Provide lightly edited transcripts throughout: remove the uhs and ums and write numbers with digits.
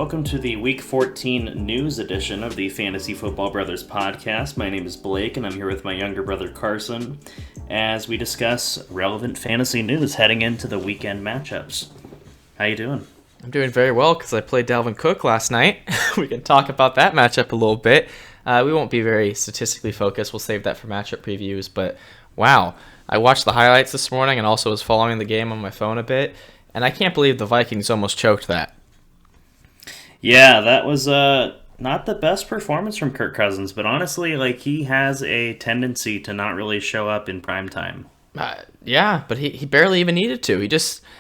Welcome to the Week 14 news edition of the Fantasy Football Brothers podcast. My name is Blake, and I'm here with my younger brother Carson as we discuss relevant fantasy news heading into the weekend matchups. How you doing? I'm doing very well because I played Dalvin Cook last night. We can talk about that matchup a little bit. We won't be very statistically focused. We'll save that for matchup previews. But wow, I watched the highlights this morning and also was following the game on my phone a bit, and I can't believe the Vikings almost choked that. Yeah, that was not the best performance from Kirk Cousins, but honestly, he has a tendency to not really show up in prime time. Yeah, but he barely even needed to.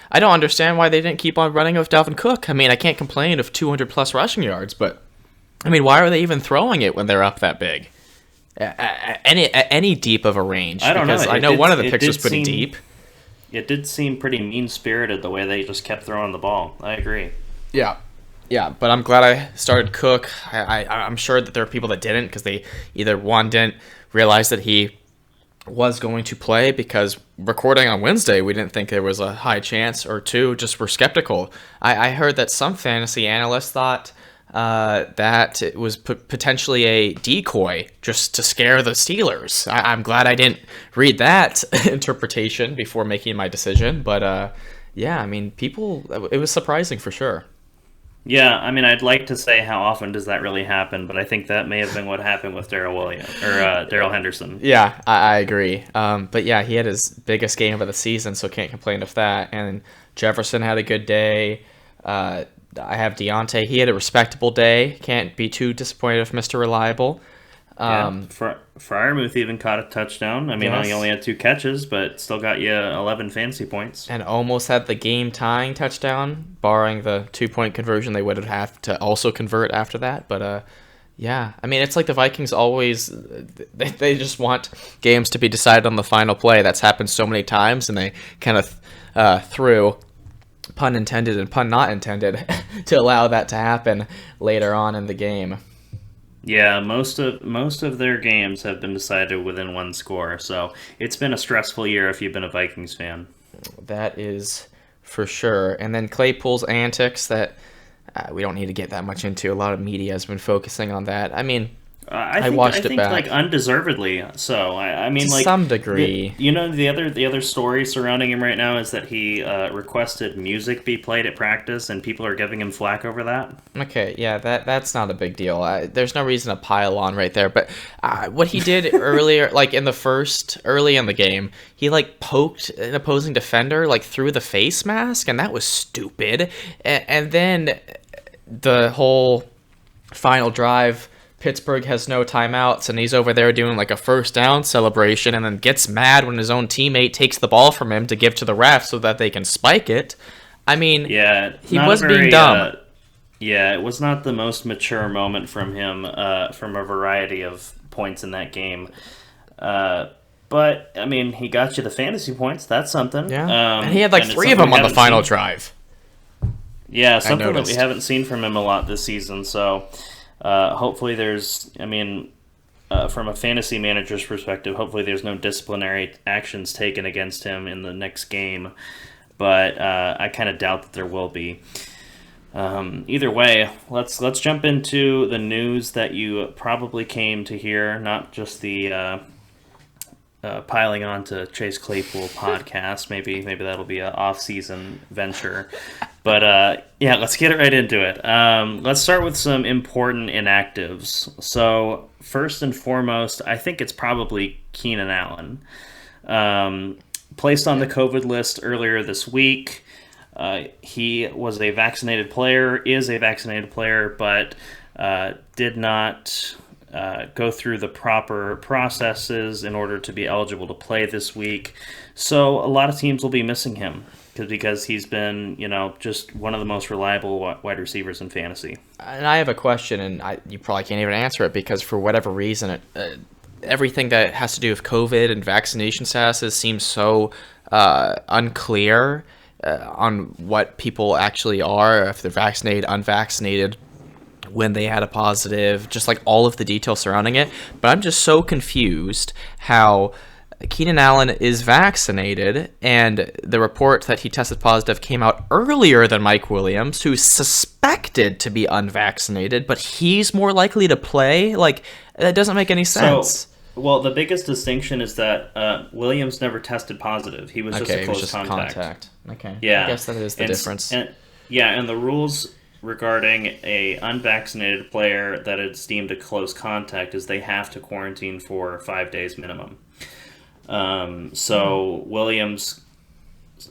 I don't understand why they didn't keep on running with Dalvin Cook. I mean, I can't complain of 200-plus rushing yards, but, I mean, why are they even throwing it when they're up that big? Any deep of a range. I don't know. I know one of the picks was pretty deep. It did seem pretty mean-spirited the way they just kept throwing the ball. I agree. Yeah, but I'm glad I started Cook. I'm sure that there are people that didn't because they either, one, didn't realize that he was going to play because recording on Wednesday, we didn't think there was a high chance, or two, just were skeptical. I heard that some fantasy analysts thought that it was potentially a decoy just to scare the Steelers. I'm glad I didn't read that interpretation before making my decision, but yeah, I mean, it was surprising for sure. Yeah, I mean, I'd like to say how often does that really happen, but I think that may have been what happened with Darrell Henderson. Yeah, I agree. But yeah, he had his biggest game of the season, so can't complain of that. And Jefferson had a good day. I have Deontay. He had a respectable day. Can't be too disappointed with Mr. Reliable. Freiermuth even caught a touchdown. I mean, yes. He only had 2 catches, but still got you 11 fantasy points. And almost had the game-tying touchdown, barring the 2-point conversion they would have had to also convert after that. But, yeah, I mean, it's like the Vikings always, they just want games to be decided on the final play. That's happened so many times, and they kind of threw, pun intended and pun not intended, to allow that to happen later on in the game. Yeah, most of their games have been decided within one score, so it's been a stressful year if you've been a Vikings fan. That is for sure. And then Claypool's antics that we don't need to get that much into. A lot of media has been focusing on that. I mean, I watched it back. Undeservedly so. I mean, to some degree. The other story surrounding him right now is that he requested music be played at practice, and people are giving him flack over that. Okay, yeah, that's not a big deal. There's no reason to pile on right there. But what he did earlier, early in the game, he poked an opposing defender through the face mask, and that was stupid. And then the whole final drive, Pittsburgh has no timeouts, and he's over there doing a first down celebration and then gets mad when his own teammate takes the ball from him to give to the ref so that they can spike it. I mean, yeah, he was being dumb. It was not the most mature moment from him from a variety of points in that game. But, I mean, he got you the fantasy points. That's something. Yeah, and he had 3 of them on the final drive. Yeah, something that we haven't seen from him a lot this season, so... hopefully from a fantasy manager's perspective, hopefully there's no disciplinary actions taken against him in the next game. But I kind of doubt that there will be. Either way, let's jump into the news that you probably came to hear, not just the piling on to Chase Claypool podcast. Maybe that'll be an off-season venture. But, yeah, let's get right into it. Let's start with some important inactives. So, first and foremost, I think it's probably Keenan Allen. Placed on the COVID list earlier this week. He was a vaccinated player, but did not go through the proper processes in order to be eligible to play this week. So, a lot of teams will be missing him. Because he's been, just one of the most reliable wide receivers in fantasy. And I have a question, and you probably can't even answer it because for whatever reason, everything that has to do with COVID and vaccination statuses seems so unclear on what people actually are, if they're vaccinated, unvaccinated, when they had a positive, just all of the details surrounding it. But I'm just so confused how Keenan Allen is vaccinated, and the report that he tested positive came out earlier than Mike Williams, who's suspected to be unvaccinated, but he's more likely to play. Like, that doesn't make any sense. Well, the biggest distinction is that Williams never tested positive. He was just a close contact. Okay. Yeah. I guess that is the difference. And the rules regarding a unvaccinated player that is deemed a close contact is they have to quarantine for 5 days minimum. Williams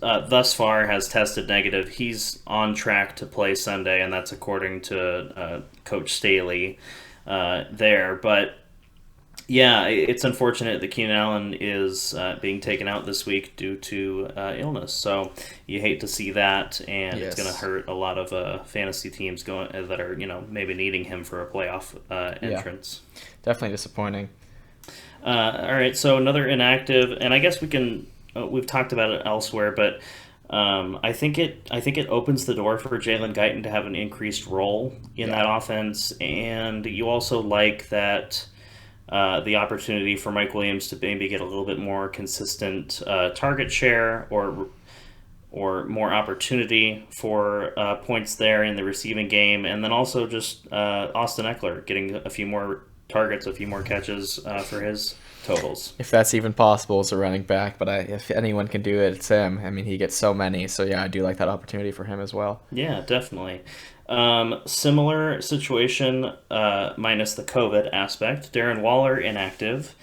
thus far has tested negative. He's on track to play Sunday, and that's according to Coach Staley there. But yeah, it's unfortunate that Keenan Allen is being taken out this week due to illness. So you hate to see that, and It's going to hurt a lot of fantasy teams that are maybe needing him for a playoff entrance. Yeah. Definitely disappointing. All right, so another inactive, and I guess we've talked about it elsewhere, but I think it opens the door for Jalen Guyton to have an increased role in that offense, and you also like that. The opportunity for Mike Williams to maybe get a little bit more consistent target share or more opportunity for points there in the receiving game, and then also just Austin Eckler getting a few more targets, a few more catches for his totals. If that's even possible as a running back, but if anyone can do it, it's him. I mean, he gets so many, so yeah, I do like that opportunity for him as well. Yeah, definitely. Similar situation, minus the COVID aspect. Darren Waller inactive,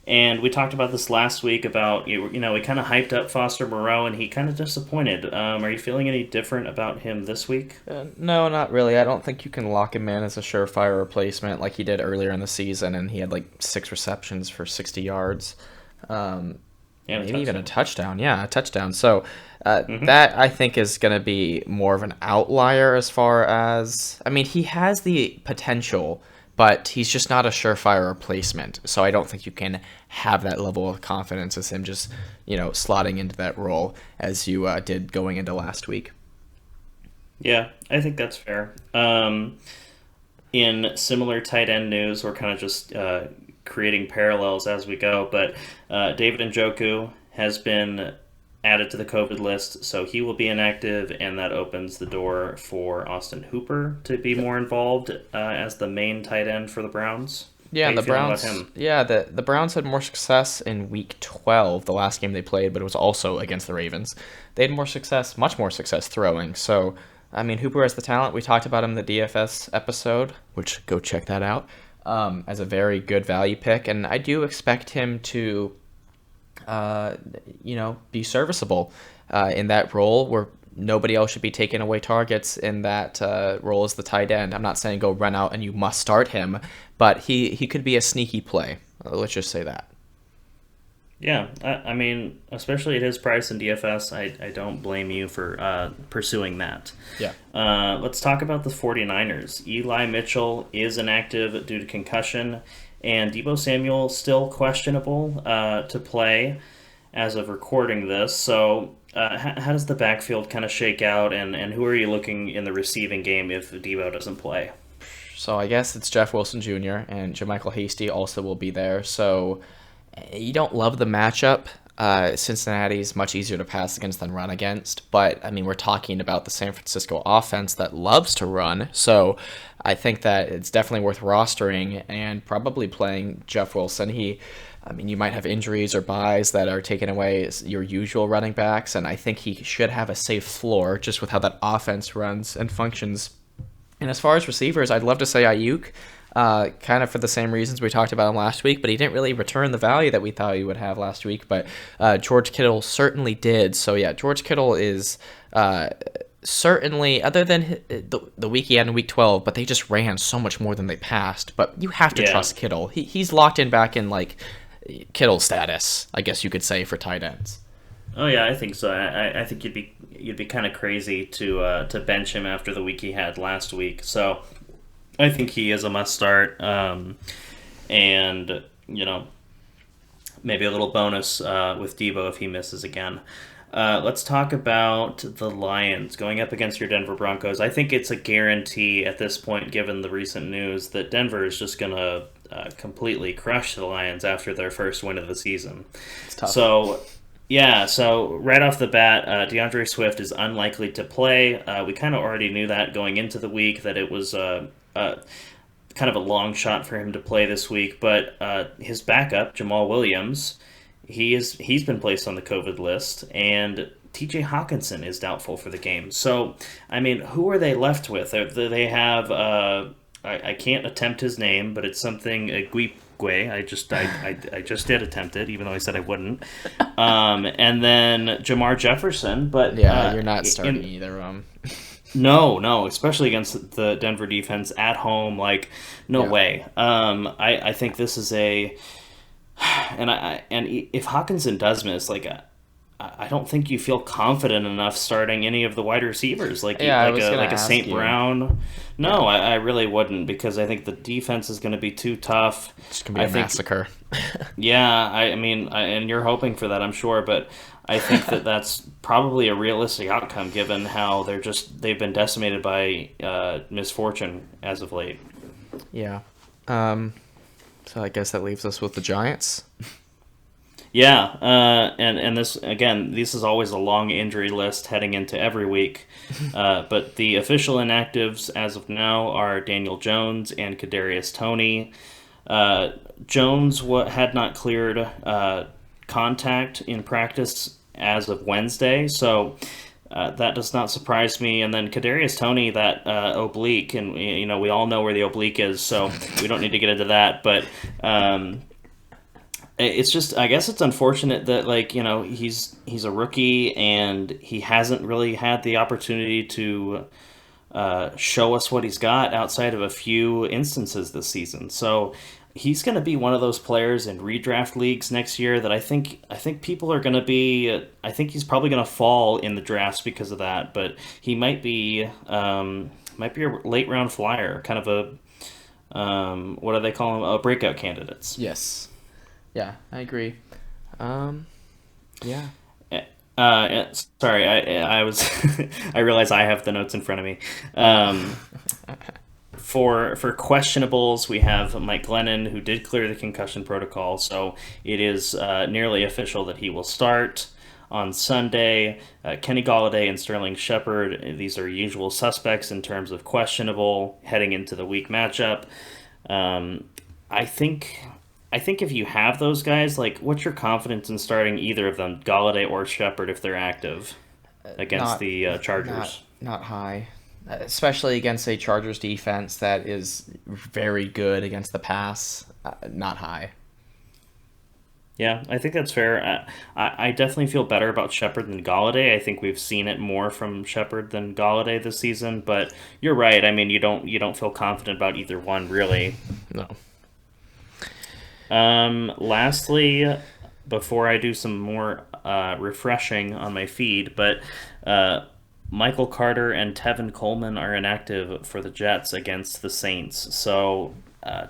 and we talked about this last week about we kind of hyped up Foster Moreau, and he kind of disappointed. Are you feeling any different about him this week? No, not really. I don't think you can lock him in as a surefire replacement like he did earlier in the season, and he had like 6 receptions for 60 yards. Maybe even a touchdown. Yeah, a touchdown. So that, I think, is going to be more of an outlier as far as... I mean, he has the potential, but he's just not a surefire replacement. So I don't think you can have that level of confidence as him just, slotting into that role as you did going into last week. Yeah, I think that's fair. In similar tight end news, we're kind of just... creating parallels as we go, but David Njoku has been added to the COVID list, so he will be inactive, and that opens the door for Austin Hooper to be more involved as the main tight end for the Browns. Yeah, and the Browns. Yeah, the Browns had more success in Week 12, the last game they played, but it was also against the Ravens. They had much more success throwing. So, I mean, Hooper has the talent. We talked about him in the DFS episode, which go check that out. As a very good value pick, and I do expect him to, be serviceable in that role where nobody else should be taking away targets in that role as the tight end. I'm not saying go run out and you must start him, but he could be a sneaky play. Let's just say that. Yeah, I mean, especially at his price in DFS, I don't blame you for pursuing that. Yeah. Let's talk about the 49ers. Eli Mitchell is inactive due to concussion, and Deebo Samuel still questionable to play as of recording this. So how does the backfield kind of shake out, and who are you looking in the receiving game if Deebo doesn't play? So I guess it's Jeff Wilson Jr. and JaMychal Hasty also will be there. So... you don't love the matchup. Cincinnati's much easier to pass against than run against. But, I mean, we're talking about the San Francisco offense that loves to run. So I think that it's definitely worth rostering and probably playing Jeff Wilson. You might have injuries or buys that are taking away your usual running backs. And I think he should have a safe floor just with how that offense runs and functions. And as far as receivers, I'd love to say Ayuk. Kind of for the same reasons we talked about him last week, but he didn't really return the value that we thought he would have last week, but George Kittle certainly did. So yeah, George Kittle is certainly, other than the week he had in Week 12, but they just ran so much more than they passed, but you have to trust Kittle. He's locked in back in like Kittle status, I guess you could say, for tight ends. Oh yeah, I think so. I think you'd be kind of crazy to bench him after the week he had last week. So I think he is a must start, and maybe a little bonus with Deebo if he misses again. Let's talk about the Lions going up against your Denver Broncos. I think it's a guarantee at this point, given the recent news, that Denver is just going to completely crushed the Lions after their first win of the season. It's tough. So right off the bat, DeAndre Swift is unlikely to play. We kind of already knew that going into the week, that it was kind of a long shot for him to play this week. But his backup, Jamal Williams, he's been placed on the COVID list, and TJ Hockenson is doubtful for the game. So, I mean, who are they left with? They have, I can't attempt his name, but it's something, Guipgue. I just did attempt it, even though I said I wouldn't. And then Jamar Jefferson. But yeah, you're not starting either of them. No, especially against the Denver defense at home. Like, no way. I think this is a... And if Hockenson does miss, like, I don't think you feel confident enough starting any of the wide receivers, like a St. Brown. No, I really wouldn't, because I think the defense is going to be too tough. It's going to be a massacre. Yeah, I mean, and you're hoping for that, I'm sure, but I think that's probably a realistic outcome given how they've been decimated by misfortune as of late. Yeah. So I guess that leaves us with the Giants. Yeah, and this is always a long injury list heading into every week. But the official inactives as of now are Daniel Jones and Kadarius Toney. Jones had not cleared contact in practice as of Wednesday, so that does not surprise me. And then Kadarius Toney, that oblique, and we all know where the oblique is, so we don't need to get into that. But it's just, I guess it's unfortunate that, he's a rookie and he hasn't really had the opportunity to show us what he's got outside of a few instances this season. So he's going to be one of those players in redraft leagues next year that I think people are going to be. I think he's probably going to fall in the drafts because of that. But he might be a late round flyer, kind of a what do they call him? Breakout candidates. Yes. Yeah, I agree. Yeah. Sorry, I was I realize I have the notes in front of me. For questionables, we have Mike Glennon, who did clear the concussion protocol, so it is nearly official that he will start on Sunday. Kenny Golladay and Sterling Shepard, these are usual suspects in terms of questionable heading into the week matchup. I think if you have those guys, what's your confidence in starting either of them, Golladay or Shepard, if they're active against the Chargers? Not high, especially against a Chargers defense that is very good against the pass. Not high. Yeah, I think that's fair. I definitely feel better about Shepard than Golladay. I think we've seen it more from Shepard than Golladay this season, but you're right. I mean, you don't feel confident about either one, really. No. Lastly, before I do some more refreshing on my feed, but Michael Carter and Tevin Coleman are inactive for the Jets against the Saints. So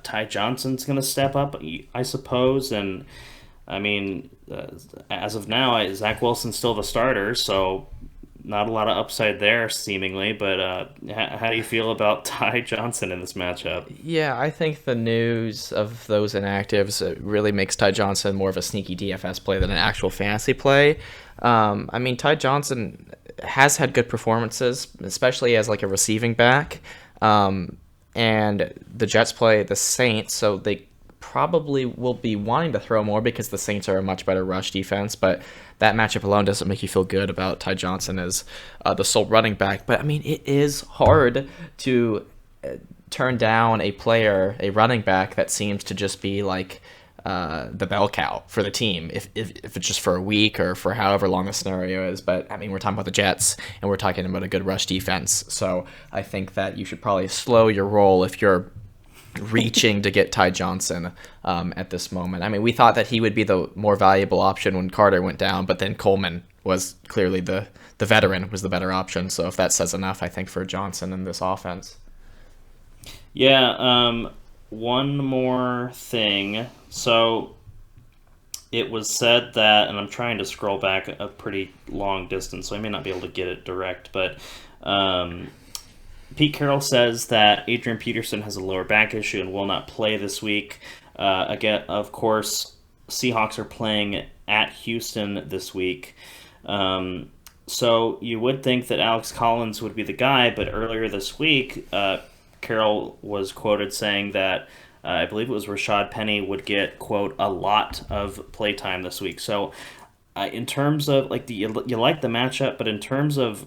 Ty Johnson's going to step up, I suppose. And, I mean, as of now, Zach Wilson's still the starter, so not a lot of upside there, seemingly. But how do you feel about Ty Johnson in this matchup? Yeah, I think the news of those inactives really makes Ty Johnson more of a sneaky DFS play than an actual fantasy play. I mean, Ty Johnson has had good performances, especially as a receiving back. And the Jets play the Saints, so they probably will be wanting to throw more because the Saints are a much better rush defense, but that matchup alone doesn't make you feel good about Ty Johnson as the sole running back. But I mean, it is hard to turn down a running back that seems to just be the bell cow for the team, if it's just for a week or for however long the scenario is. But I mean, we're talking about the Jets and we're talking about a good rush defense, so I think that you should probably slow your roll if you're reaching to get Ty Johnson at this moment. I mean, we thought that he would be the more valuable option when Carter went down, but then Coleman was clearly the veteran was the better option. So if that says enough, I think, for Johnson in this offense. Yeah, one more thing. So it was said that, and I'm trying to scroll back a pretty long distance, so I may not be able to get it direct, but Pete Carroll says that Adrian Peterson has a lower back issue and will not play this week. Again, of course, Seahawks are playing at Houston this week. So you would think that Alex Collins would be the guy, but earlier this week, Carroll was quoted saying that I believe it was Rashad Penny would get, quote, a lot of playtime this week. So in terms of, like, you like the matchup, but in terms of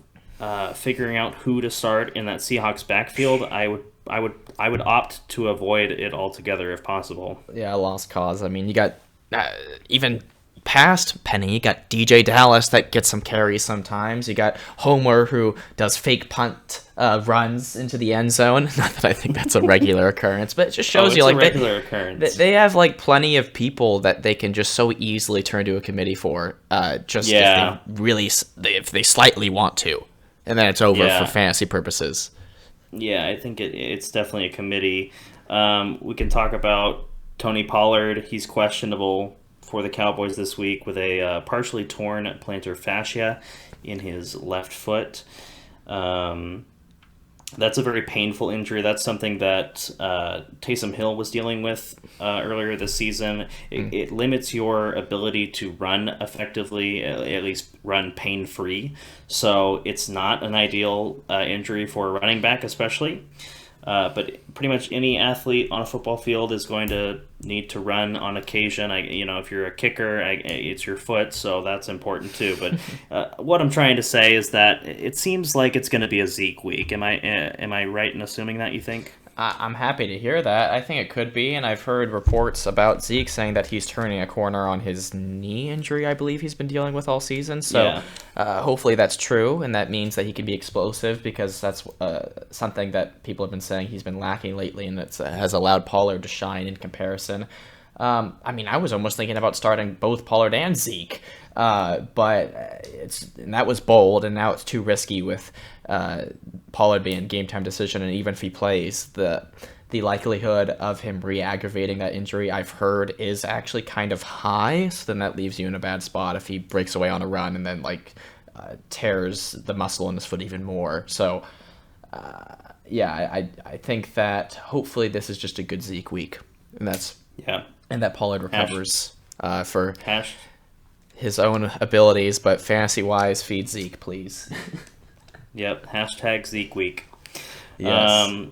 figuring out who to start in that Seahawks backfield, I would opt to avoid it altogether if possible. Yeah, lost cause. I mean, you got even past Penny, you got DJ Dallas that gets some carries sometimes. You got Homer who does fake punt runs into the end zone. Not that I think that's a regular occurrence, but it just shows you like occurrence. They have like plenty of people that they can just so easily turn to a committee for. If they slightly want to, and then it's over for fantasy purposes. Yeah, I think it's definitely a committee. We can talk about Tony Pollard. He's questionable for the Cowboys this week with a partially torn plantar fascia in his left foot. That's a very painful injury. That's something that Taysom Hill was dealing with earlier this season. It limits your ability to run effectively, at least run pain-free. So it's not an ideal injury for a running back, especially. But pretty much any athlete on a football field is going to need to run on occasion. If you're a kicker, it's your foot, so that's important too. But what I'm trying to say is that it seems like it's going to be a Zeke week. Am I right in assuming that, you think? I'm happy to hear that. I think it could be, and I've heard reports about Zeke saying that he's turning a corner on his knee injury, I believe he's been dealing with all season. So hopefully that's true, and that means that he can be explosive, because that's something that people have been saying he's been lacking lately, and that has allowed Pollard to shine in comparison. I was almost thinking about starting both Pollard and Zeke, but that was bold, and now it's too risky with Pollard being a game time decision, and even if he plays, the likelihood of him re-aggravating that injury, I've heard, is actually kind of high. So then that leaves you in a bad spot if he breaks away on a run and then tears the muscle in his foot even more. So I think that hopefully this is just a good Zeke week, and that Pollard recovers for his own abilities, but fantasy-wise, feed Zeke, please. Yep, hashtag Zeke week. Yes.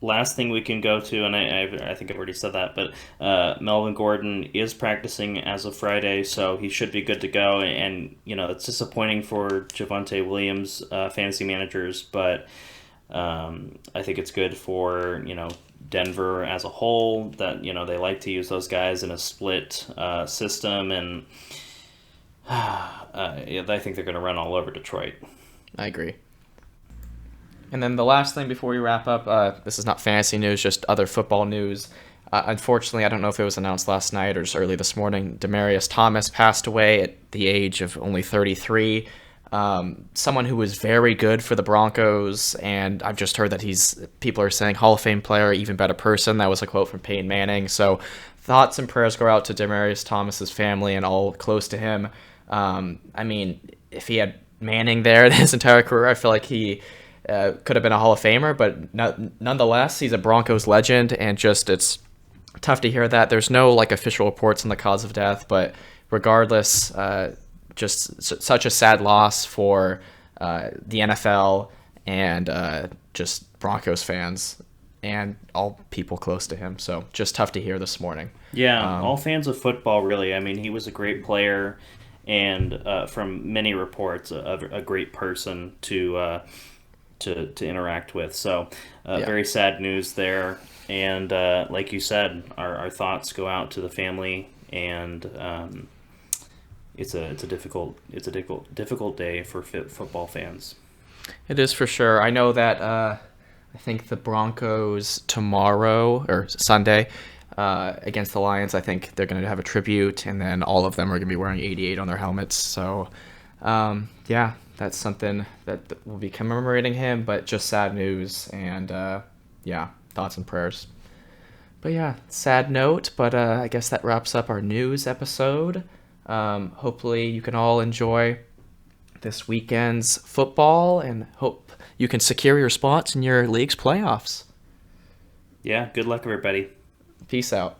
Last thing we can go to, and I think I've already said that, but Melvin Gordon is practicing as of Friday, so he should be good to go. And it's disappointing for Javonte Williams fantasy managers, but I think it's good for Denver as a whole, that they like to use those guys in a split system, and I think they're going to run all over Detroit. I agree. And then the last thing before we wrap up, this is not fantasy news, just other football news. Unfortunately, I don't know if it was announced last night or just early this morning, Demaryius Thomas passed away at the age of only 33. Someone who was very good for the Broncos, and I've just heard that people are saying Hall of Fame player, even better person. That was a quote from Peyton Manning. So thoughts and prayers go out to Demaryius Thomas's family and all close to him. If he had Manning there his entire career, I feel like he could have been a Hall of Famer, but nonetheless, he's a Broncos legend, and it's tough to hear that. There's no official reports on the cause of death, but regardless, just such a sad loss for the NFL and just Broncos fans and all people close to him. So just tough to hear this morning. Yeah, all fans of football, really. He was a great player, and from many reports, a great person to interact with. So very sad news there. And like you said, our thoughts go out to the family, and it's a difficult day for football fans. It is for sure. I know that I think the Broncos tomorrow or Sunday against the Lions, I think they're going to have a tribute, and then all of them are going to be wearing 88 on their helmets. So that's something that will be commemorating him, but just sad news, and thoughts and prayers. But sad note, but I guess that wraps up our news episode. Hopefully you can all enjoy this weekend's football, and hope you can secure your spots in your league's playoffs. Yeah, good luck, everybody. Peace out.